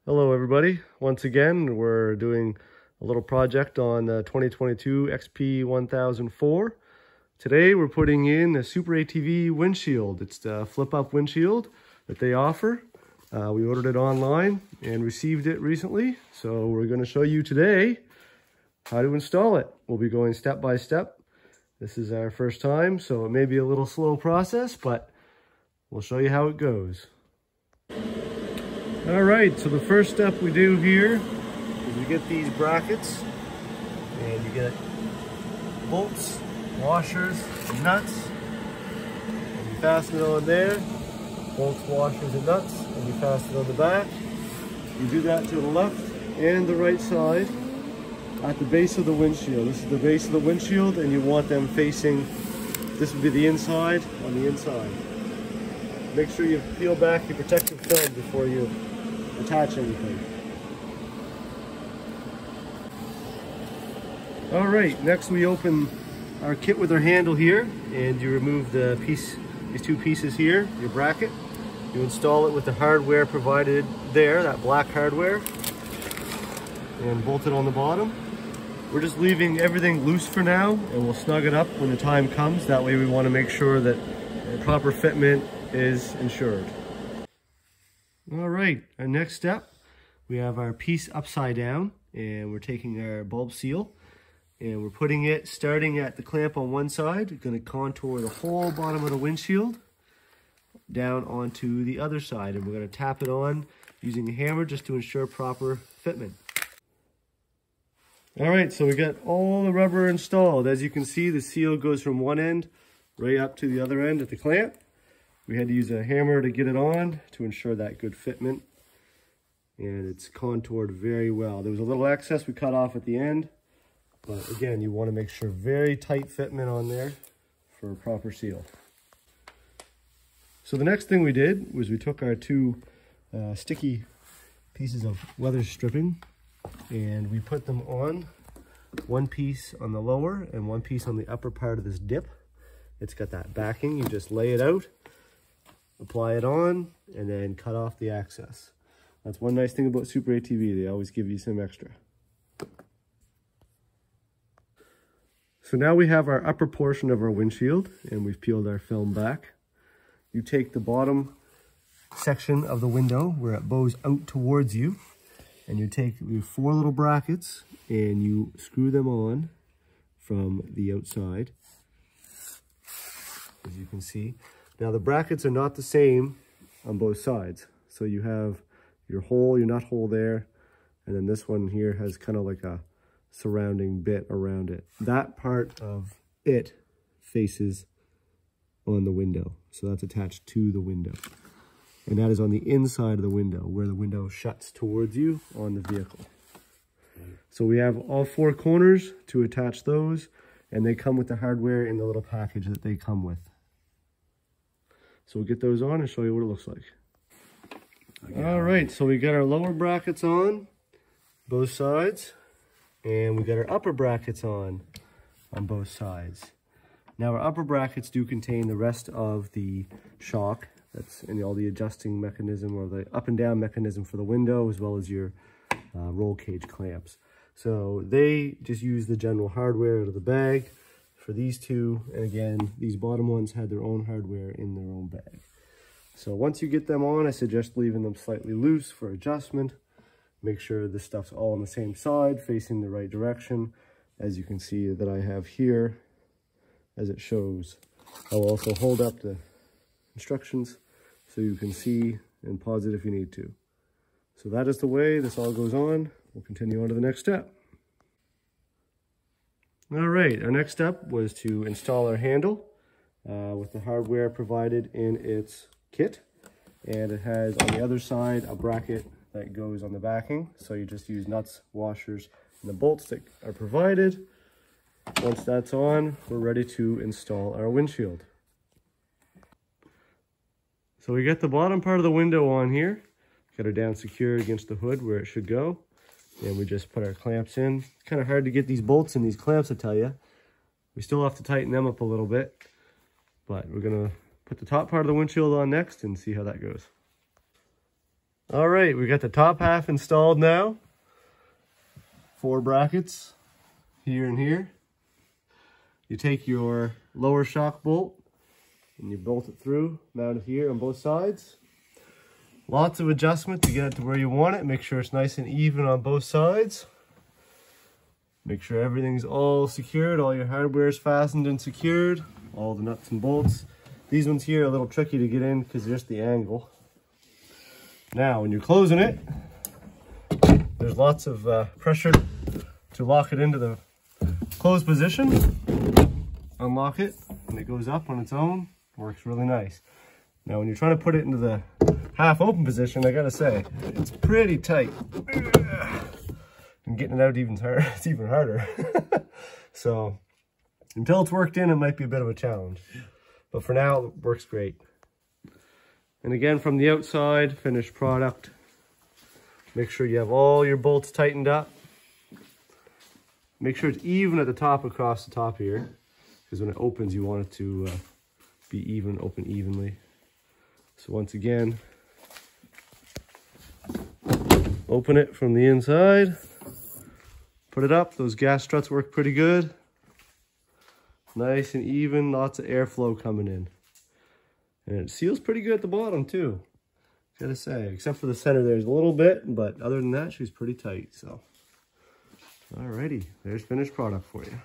Hello everybody, once again we're doing a little project on the 2022 XP 1004. Today we're putting in a Super ATV windshield. It's the flip-up windshield that they offer. We ordered it online and received it recently, so we're going to show you today how to install it. We'll be going step by step. This is our first time, so it may be a little slow process, but we'll show you how it goes. All right, so the first step we do here is we get these brackets, and you get bolts, washers, nuts, and you fasten it on there. Bolts, washers, and nuts, and you fasten it on the back. You do that to the left and the right side at the base of the windshield. This is the base of the windshield, and you want them facing, this would be the inside on the inside. Make sure you peel back your protective film before you attach anything. All right, next we open our kit with our handle here, and you remove the piece, these two pieces here, your bracket. You install it with the hardware provided there, that black hardware, and bolt it on the bottom. We're just leaving everything loose for now, and we'll snug it up when the time comes. That way we want to make sure that the proper fitment is ensured. All right, our next step, we have our piece upside down, and we're taking our bulb seal and we're putting it, starting at the clamp on one side. We're going to contour the whole bottom of the windshield down onto the other side, and we're going to tap it on using a hammer just to ensure proper fitment. All right, so we got all the rubber installed. As you can see, the seal goes from one end right up to the other end at the clamp. We had to use a hammer to get it on to ensure that good fitment, and it's contoured very well. There was a little excess we cut off at the end, but again, you want to make sure very tight fitment on there for a proper seal. So the next thing we did was we took our two sticky pieces of weather stripping, and we put them on, one piece on the lower and one piece on the upper part of this dip. It's got that backing. You just lay it out, apply it on, and then cut off the excess. That's one nice thing about Super ATV. They always give you some extra. So now we have our upper portion of our windshield, and we've peeled our film back. You take the bottom section of the window where it bows out towards you, and you take your four little brackets and you screw them on from the outside, as you can see. Now the brackets are not the same on both sides. So you have your hole, your nut hole there, and then this one here has kind of like a surrounding bit around it. That part of it faces on the window. So that's attached to the window. And that is on the inside of the window, where the window shuts towards you on the vehicle. So we have all four corners to attach those, and they come with the hardware in the little package that they come with. So we'll get those on and show you what it looks like. All right, so we got our lower brackets on both sides, and we got our upper brackets on both sides. Now our upper brackets do contain the rest of the shock that's in all the adjusting mechanism, or the up and down mechanism for the window, as well as your roll cage clamps. So they just use the general hardware out of the bag for these two, and again, these bottom ones had their own hardware in their own bag. So once you get them on, I suggest leaving them slightly loose for adjustment. Make sure this stuff's all on the same side, facing the right direction, as you can see that I have here, as it shows. I'll also hold up the instructions so you can see and pause it if you need to. So that is the way this all goes on. We'll continue on to the next step. All right, our next step was to install our handle with the hardware provided in its kit. And it has on the other side a bracket that goes on the backing. So you just use nuts, washers, and the bolts that are provided. Once that's on, we're ready to install our windshield. So we get the bottom part of the window on here. Got her down secure against the hood where it should go. And we just put our clamps in. Kind of hard to get these bolts and these clamps, I tell you. We still have to tighten them up a little bit, but we're gonna put the top part of the windshield on next and see how that goes. All right, we got the top half installed now. 4 brackets here and here. You take your lower shock bolt and you bolt it through, mount it here on both sides. Lots of adjustment to get it to where you want it. Make sure it's nice and even on both sides. Make sure everything's all secured, all your hardware is fastened and secured, all the nuts and bolts. These ones here are a little tricky to get in because there's the angle. Now, when you're closing it, there's lots of pressure to lock it into the closed position. Unlock it, and it goes up on its own. Works really nice. Now, when you're trying to put it into the half open position, I gotta say, it's pretty tight. And getting it out it's even harder. So, until it's worked in, it might be a bit of a challenge. But for now, it works great. And again, from the outside, finished product. Make sure you have all your bolts tightened up. Make sure it's even at the top across the top here, because when it opens, you want it to be even, open evenly. So once again, open it from the inside, put it up. Those gas struts work pretty good. Nice and even, lots of airflow coming in. And it seals pretty good at the bottom too, gotta say, except for the center there's a little bit, but other than that, she's pretty tight, so. Alrighty, there's finished product for you.